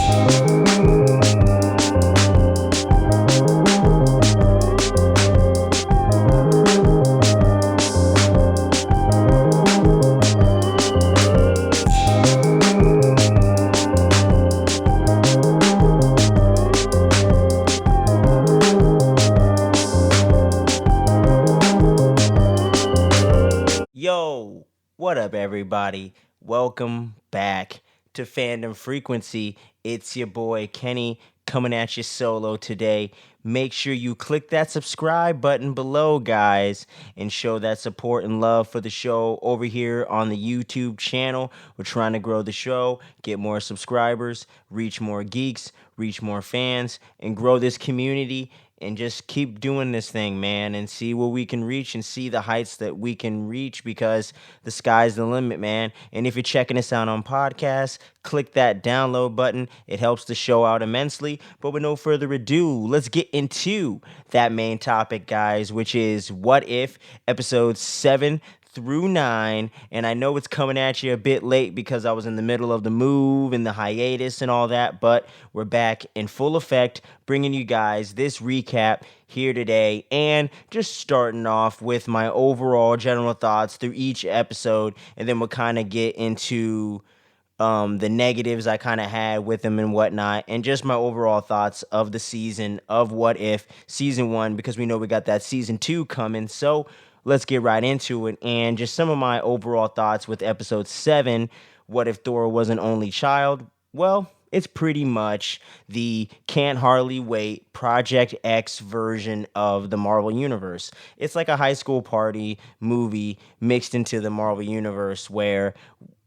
Yo, what up, everybody? Welcome back to Fandom Frequency. It's your boy Kenny coming at you solo today. Make sure you click that subscribe button below, guys, and show that support and love for the show over here on the YouTube channel. We're trying to grow the show, get more subscribers, reach more geeks, reach more fans, and grow this community and just keep doing this thing, man, and see what we can reach and see the heights that we can reach because the sky's the limit, man. And if you're checking us out on podcasts, click that download button. It helps the show out immensely. But with no further ado, let's get into that main topic, guys, which is What If, episode 7-9. And I know it's coming at you a bit late because I was in the middle of the move and the hiatus and all that, but we're back in full effect, bringing you guys this recap here today, and just starting off with my overall general thoughts through each episode, and then we'll kind of get into the negatives I kind of had with them and whatnot, and just my overall thoughts of the season of What If season 1, because we know we got that season 2 coming. So let's get right into it, and just some of my overall thoughts with episode 7, What If Thor Was an Only Child? Well, it's pretty much the Can't Hardly Wait Project X version of the Marvel Universe. It's like a high school party movie mixed into the Marvel Universe, where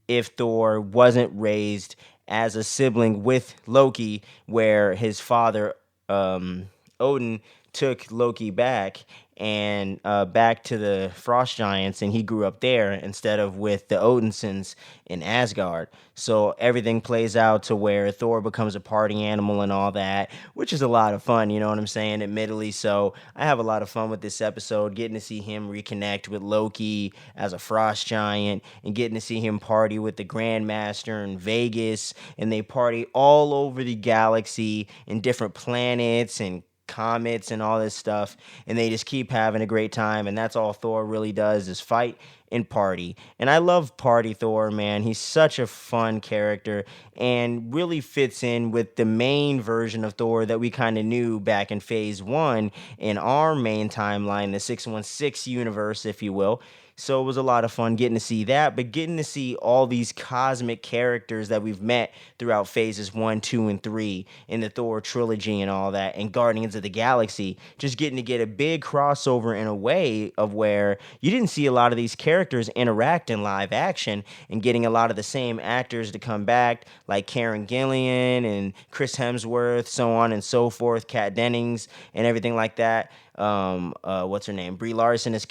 if Thor wasn't raised as a sibling with Loki, where his father, Odin, took Loki back and back to the Frost Giants, and he grew up there instead of with the Odinsons in Asgard. So everything plays out to where Thor becomes a party animal and all that, which is a lot of fun, you know what I'm saying, admittedly. So I have a lot of fun with this episode, getting to see him reconnect with Loki as a Frost Giant, and getting to see him party with the Grandmaster in Vegas, and they party all over the galaxy in different planets and comets and all this stuff, and they just keep having a great time, and that's all Thor really does is fight and party. And I love Party Thor, man. He's such a fun character and really fits in with the main version of Thor that we kind of knew back in phase 1 in our main timeline, the 616 universe, if you will. So it was a lot of fun getting to see that, but getting to see all these cosmic characters that we've met throughout phases 1, 2, and 3 in the Thor trilogy and all that, and Guardians of the Galaxy, just getting to get a big crossover in a way of where you didn't see a lot of these characters interact in live action, and getting a lot of the same actors to come back, like Karen Gillan and Chris Hemsworth, so on and so forth, Kat Dennings, and everything like that. What's her name? Brie Larson as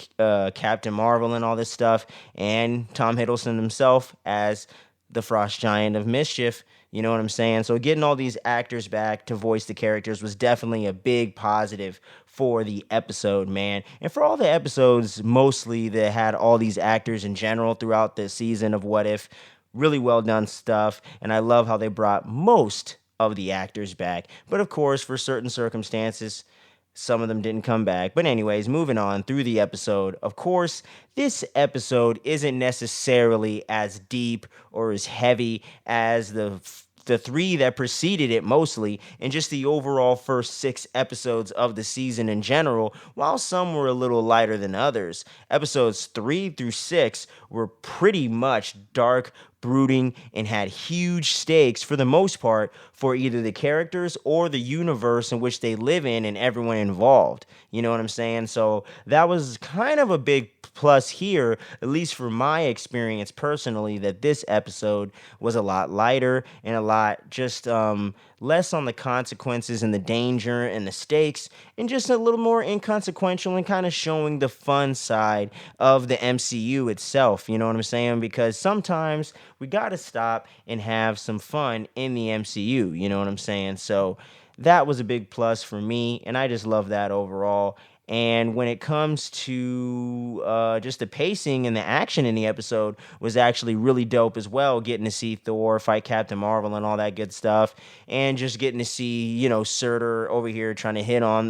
Captain Marvel and all this stuff, and Tom Hiddleston himself as the Frost Giant of Mischief. You know what I'm saying? So getting all these actors back to voice the characters was definitely a big positive for the episode, man. And for all the episodes, mostly that had all these actors in general throughout the season of What If, really well done stuff. And I love how they brought most of the actors back. But of course, for certain circumstances, some of them didn't come back. But anyways, moving on through the episode. Of course, this episode isn't necessarily as deep or as heavy as the three that preceded it mostly, and just the overall first 6 episodes of the season in general, while some were a little lighter than others. Episodes 3 through 6 were pretty much dark, brooding, and had huge stakes for the most part for either the characters or the universe in which they live in and everyone involved. You know what I'm saying? So that was kind of a big plus here, at least for my experience personally, that this episode was a lot lighter and a lot just less on the consequences and the danger and the stakes, and just a little more inconsequential and kind of showing the fun side of the MCU itself. You know what I'm saying? Because sometimes we got to stop and have some fun in the MCU. You know what I'm saying? So that was a big plus for me, and I just love that overall. And when it comes to just the pacing and the action in the episode was actually really dope as well. Getting to see Thor fight Captain Marvel and all that good stuff, and just getting to see Surtur over here trying to hit on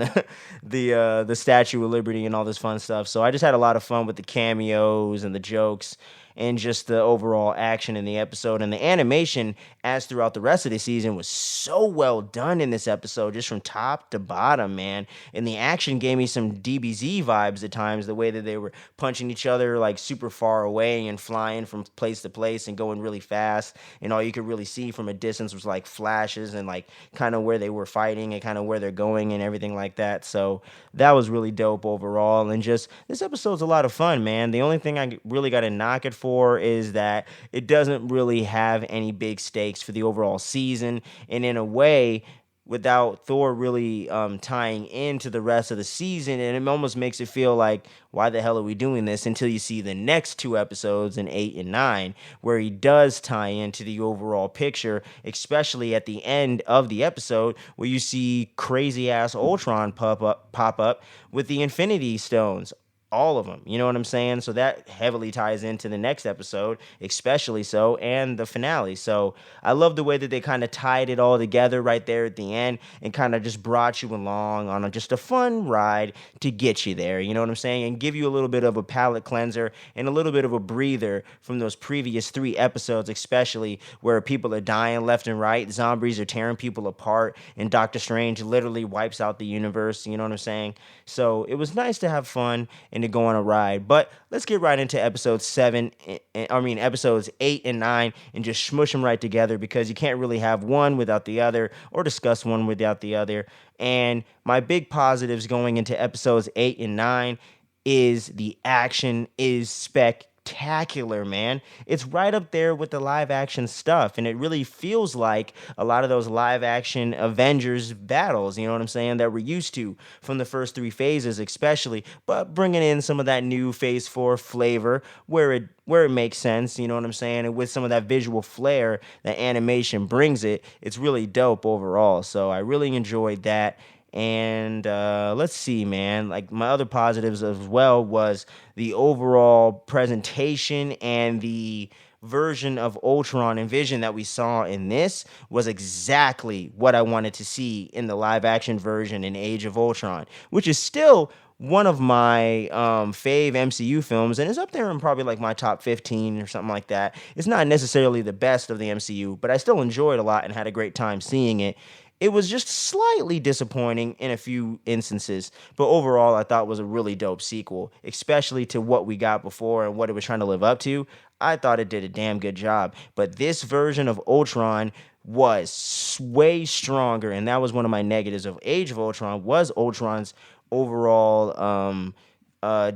the Statue of Liberty and all this fun stuff. So I just had a lot of fun with the cameos and the jokes and just the overall action in the episode. And the animation, as throughout the rest of the season, was so well done in this episode, just from top to bottom, man. And the action gave me some DBZ vibes at times, the way that they were punching each other like super far away and flying from place to place and going really fast. And all you could really see from a distance was like flashes and like kind of where they were fighting and kind of where they're going and everything like that. So that was really dope overall. And just this episode's a lot of fun, man. The only thing I really got to knock it for is that it doesn't really have any big stakes for the overall season. And in a way, without Thor really tying into the rest of the season, and it almost makes it feel like, why the hell are we doing this, until you see the next two episodes in 8 and 9, where he does tie into the overall picture, especially at the end of the episode, where you see crazy ass Ultron pop up with the Infinity Stones, all of them. You know what I'm saying? So that heavily ties into the next episode, especially so, and the finale. So I love the way that they kind of tied it all together right there at the end and kind of just brought you along on just a fun ride to get you there. You know what I'm saying? And give you a little bit of a palate cleanser and a little bit of a breather from those previous 3 episodes, especially where people are dying left and right, zombies are tearing people apart, and Doctor Strange literally wipes out the universe. You know what I'm saying? So it was nice to have fun and to go on a ride. But let's get right into episodes 8 and 9, and just smush them right together, because you can't really have one without the other or discuss one without the other. And my big positives going into episodes 8 and 9 is the action is spectacular, man. It's right up there with the live action stuff, and it really feels like a lot of those live action Avengers battles, you know what I'm saying, that we're used to from the first 3 phases especially, but bringing in some of that new phase 4 flavor where it makes sense, you know what I'm saying, and with some of that visual flair that animation brings it's really dope overall. So I really enjoyed that. And let's see, man. Like, my other positives as well was the overall presentation, and the version of Ultron and Vision that we saw in this was exactly what I wanted to see in the live action version in Age of Ultron, which is still one of my fave MCU films, and is up there in probably like my top 15 or something like that. It's not necessarily the best of the MCU, but I still enjoyed it a lot and had a great time seeing it. It was just slightly disappointing in a few instances, but overall I thought it was a really dope sequel, especially to what we got before and what it was trying to live up to. I thought it did a damn good job, but this version of Ultron was way stronger, and that was one of my negatives of Age of Ultron, was Ultron's overall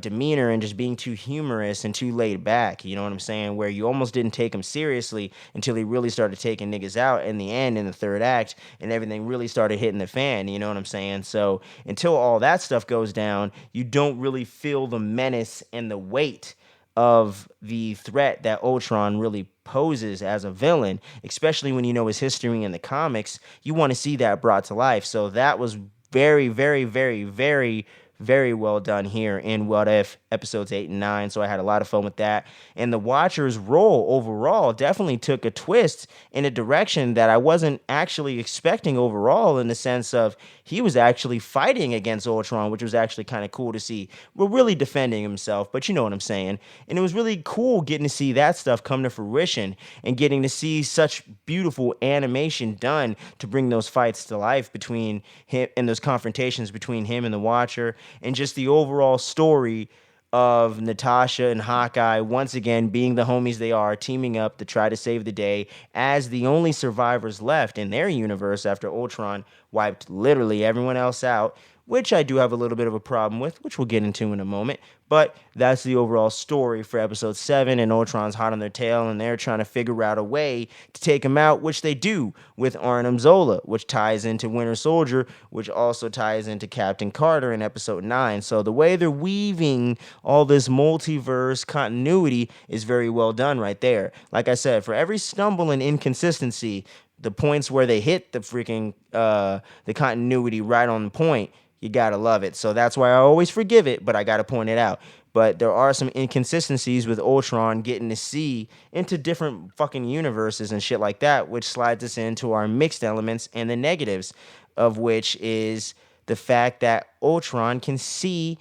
demeanor and just being too humorous and too laid back, you know what I'm saying, where you almost didn't take him seriously until he really started taking niggas out in the end, in the third act, and everything really started hitting the fan, you know what I'm saying? So until all that stuff goes down, you don't really feel the menace and the weight of the threat that Ultron really poses as a villain, especially when you know his history in the comics. You want to see that brought to life. So that was very, very, very, very, very well done here in What If episodes 8 and 9. So I had a lot of fun with that. And the Watcher's role overall definitely took a twist in a direction that I wasn't actually expecting overall, in the sense of he was actually fighting against Ultron, which was actually kind of cool to see. We're really defending himself, but you know what I'm saying. And it was really cool getting to see that stuff come to fruition, and getting to see such beautiful animation done to bring those fights to life between him, and those confrontations between him and the Watcher, and just the overall story of Natasha and Hawkeye once again being the homies they are, teaming up to try to save the day as the only survivors left in their universe after Ultron wiped literally everyone else out, which I do have a little bit of a problem with, which we'll get into in a moment. But that's the overall story for episode 7, and Ultron's hot on their tail, and they're trying to figure out a way to take him out, which they do with Arnim Zola, which ties into Winter Soldier, which also ties into Captain Carter in episode 9. So the way they're weaving all this multiverse continuity is very well done right there. Like I said, for every stumble and inconsistency, the points where they hit the freaking the continuity right on point, You gotta love it. So that's why I always forgive it, but I gotta point it out. But there are some inconsistencies with Ultron getting to see into different fucking universes and shit like that, which slides us into our mixed elements and the negatives, of which is the fact that Ultron can see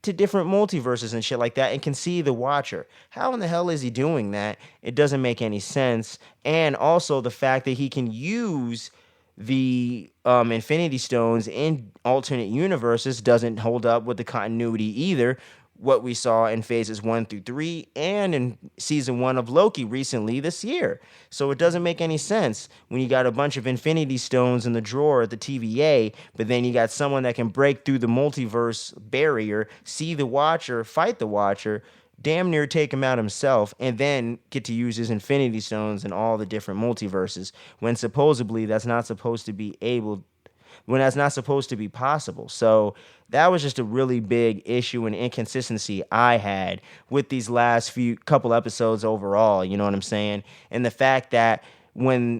to different multiverses and shit like that and can see the Watcher. How in the hell is he doing that? It doesn't make any sense. And also the fact that he can use the Infinity Stones in alternate universes doesn't hold up with the continuity either. What we saw in phases 1 through 3 and in season 1 of Loki recently this year. So it doesn't make any sense when you got a bunch of Infinity Stones in the drawer at the TVA, but then you got someone that can break through the multiverse barrier, see the Watcher, fight the Watcher, damn near take him out himself, and then get to use his Infinity Stones in all the different multiverses when supposedly that's not supposed to be able when that's not supposed to be possible. So that was just a really big issue and inconsistency I had with these last few couple episodes overall. You know what I'm saying? And the fact that when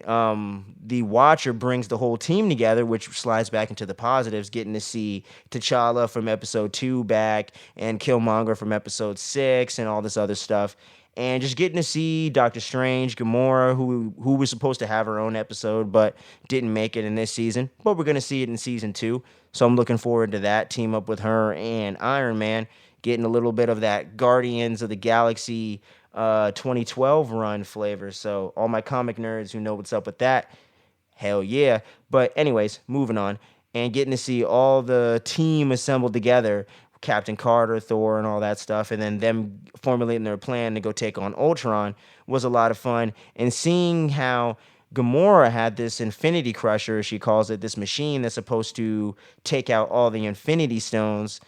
the Watcher brings the whole team together, which slides back into the positives, getting to see T'Challa from episode 2 back and Killmonger from episode 6 and all this other stuff, and just getting to see Doctor Strange, Gamora, who was supposed to have her own episode but didn't make it in this season, but we're gonna see it in season 2. So I'm looking forward to that team up with her and Iron Man, getting a little bit of that Guardians of the Galaxy 2012 run flavor. So all my comic nerds who know what's up with that, hell yeah. But anyways, moving on and getting to see all the team assembled together, Captain Carter, Thor, and all that stuff, and then them formulating their plan to go take on Ultron was a lot of fun. And seeing how Gamora had this Infinity Crusher, as she calls it, this machine that's supposed to take out all the Infinity Stones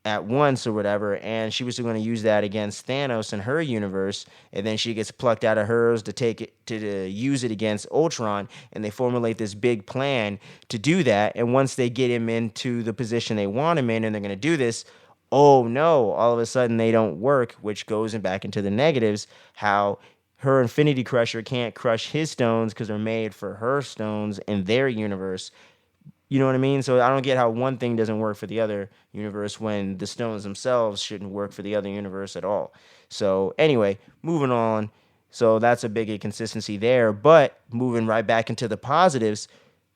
at once or whatever, and she was going to use that against Thanos in her universe, and then she gets plucked out of hers to take it to use it against Ultron, and they formulate this big plan to do that. And once they get him into the position they want him in, and they're going to do this, oh no, all of a sudden they don't work, which goes back into the negatives. How her Infinity Crusher can't crush his stones because they're made for her stones in their universe. You know what I mean? So I don't get how one thing doesn't work for the other universe when the stones themselves shouldn't work for the other universe at all. So anyway, moving on. So that's a big inconsistency there. But moving right back into the positives,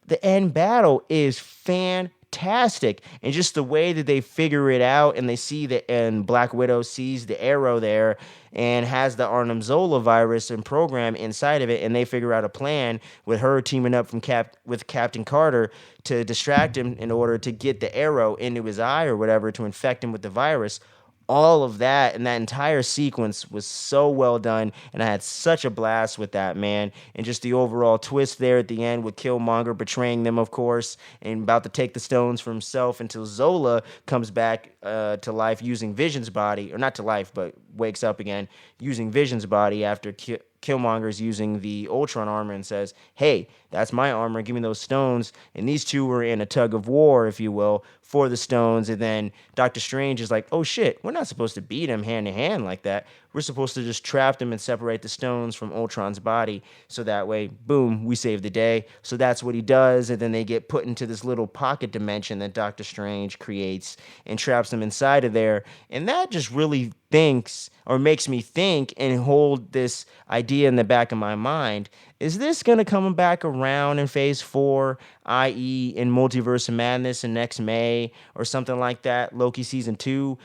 the end battle is fantastic. And just the way that they figure it out, and they see that, and Black Widow sees the arrow there and has the Arnim Zola virus and program inside of it, and they figure out a plan with her teaming up with Captain Carter to distract him in order to get the arrow into his eye or whatever to infect him with the virus. All of that and that entire sequence was so well done, and I had such a blast with that, man. And just the overall twist there at the end with Killmonger betraying them, of course, and about to take the stones for himself until Zola comes back to life using Vision's body, or not to life, but wakes up again using Vision's body after Killmonger's using the Ultron armor and says, hey, that's my armor, give me those stones. And these two were in a tug of war, if you will, for the stones. And then Doctor Strange is like, oh shit, we're not supposed to beat him hand to hand like that. We're supposed to just trap them and separate the stones from Ultron's body. So that way, boom, we save the day. So that's what he does. And then they get put into this little pocket dimension that Doctor Strange creates and traps them inside of there. And that just really thinks, or makes me think and hold this idea in the back of my mind. Is this going to come back around in phase 4, i.e. in Multiverse of Madness in next May or something like that, Loki season 2?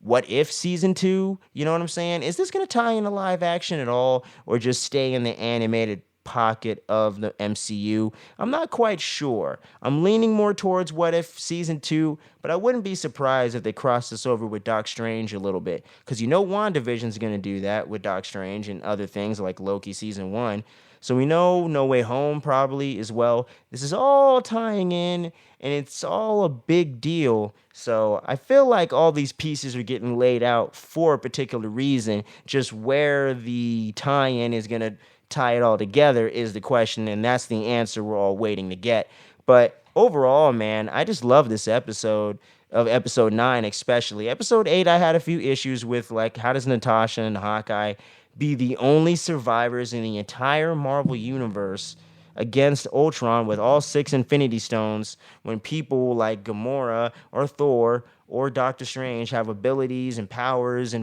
What if season 2? You know what I'm saying? Is this going to tie into live action at all, or just stay in the animated pocket of the MCU? I'm not quite sure. I'm leaning more towards what if season 2, but I wouldn't be surprised if they cross this over with Doc Strange a little bit, because you know WandaVision's going to do that with Doc Strange and other things like Loki season 1. So we know No Way Home probably as well. This is all tying in, and it's all a big deal. So I feel like all these pieces are getting laid out for a particular reason. Just where the tie-in is going to tie it all together is the question, and that's the answer we're all waiting to get. But overall, man, I just love this episode of episode 9 especially. Episode 8, I had a few issues with, like, how does Natasha and Hawkeye be the only survivors in the entire Marvel universe against Ultron with all 6 Infinity Stones when people like Gamora or Thor or Doctor Strange have abilities and powers and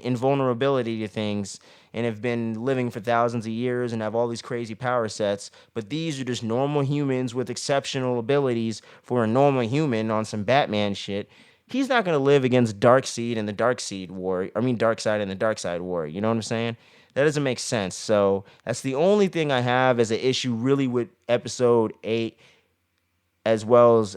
invulnerability to things and have been living for thousands of years and have all these crazy power sets, but these are just normal humans with exceptional abilities for a normal human on some Batman shit. He's not going to live against Darkseid and the Darkseid War. I mean, Darkseid and the Darkseid War. You know what I'm saying? That doesn't make sense. So that's the only thing I have as an issue really with episode 8 as well as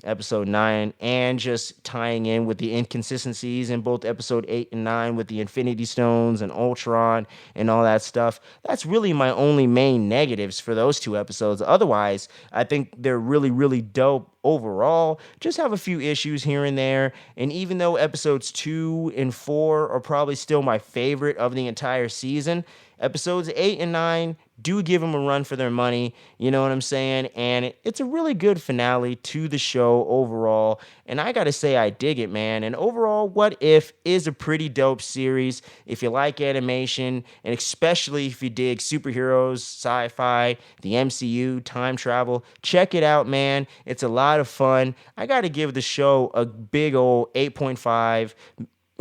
episode 9, and just tying in with the inconsistencies in both episode 8 and 9 with the Infinity Stones and Ultron and all that stuff. That's really my only main negatives for those 2 episodes. Otherwise, I think they're really, really dope overall. Just have a few issues here and there. And even though episodes 2 and 4 are probably still my favorite of the entire season, episodes 8 and 9 do give them a run for their money, you know what I'm saying? And it's a really good finale to the show overall. And I gotta say, I dig it, man. And overall, What If is a pretty dope series. If you like animation, and especially if you dig superheroes, sci-fi, the MCU, time travel, check it out, man. It's a lot of fun. I gotta give the show a big old 8.5.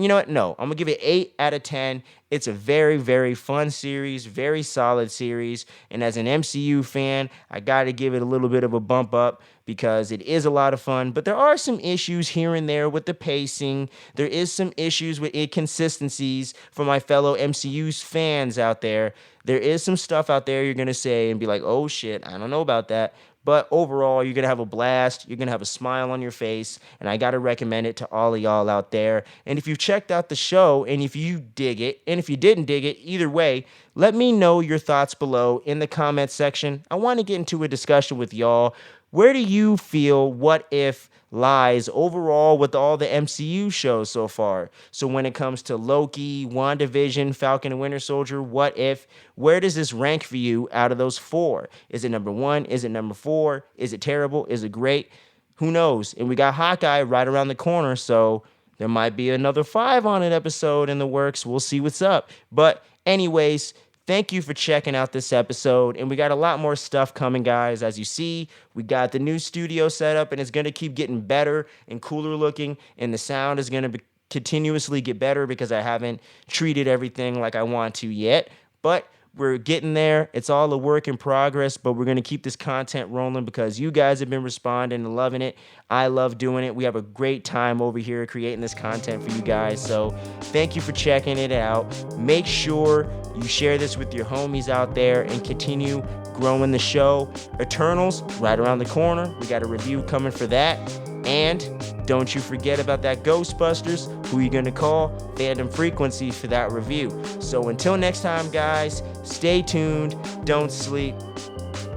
You know what? No, I'm going to give it 8 out of 10. It's a very, very fun series, very solid series. And as an MCU fan, I got to give it a little bit of a bump up because it is a lot of fun. But there are some issues here and there with the pacing. There is some issues with inconsistencies for my fellow MCU fans out there. There is some stuff out there you're going to say and be like, oh shit, I don't know about that. But overall, you're going to have a blast. You're going to have a smile on your face. And I got to recommend it to all of y'all out there. And if you've checked out the show and if you dig it, and if you didn't dig it, either way, let me know your thoughts below in the comment section. I want to get into a discussion with y'all. Where do you feel What If lies overall with all the MCU shows so far? So when it comes to Loki, WandaVision, Falcon and Winter Soldier, What If, where does this rank for you out of those 4? Is it number 1? Is it number 4? Is it terrible? Is it great? Who knows? And we got Hawkeye right around the corner, so there might be another 5 on an episode in the works. We'll see what's up. But anyways, thank you for checking out this episode, and we got a lot more stuff coming, guys. As you see, we got the new studio set up, and it's going to keep getting better and cooler looking, and the sound is going to continuously get better because I haven't treated everything like I want to yet, but we're getting there. It's all a work in progress, but we're going to keep this content rolling because you guys have been responding and loving it. I love doing it. We have a great time over here creating this content for you guys. So thank you for checking it out. Make sure you share this with your homies out there and continue growing the show. Eternals, right around the corner. We got a review coming for that. And don't you forget about that Ghostbusters. Who you going to call? Fandom Frequency for that review. So until next time, guys, stay tuned. Don't sleep.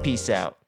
Peace out.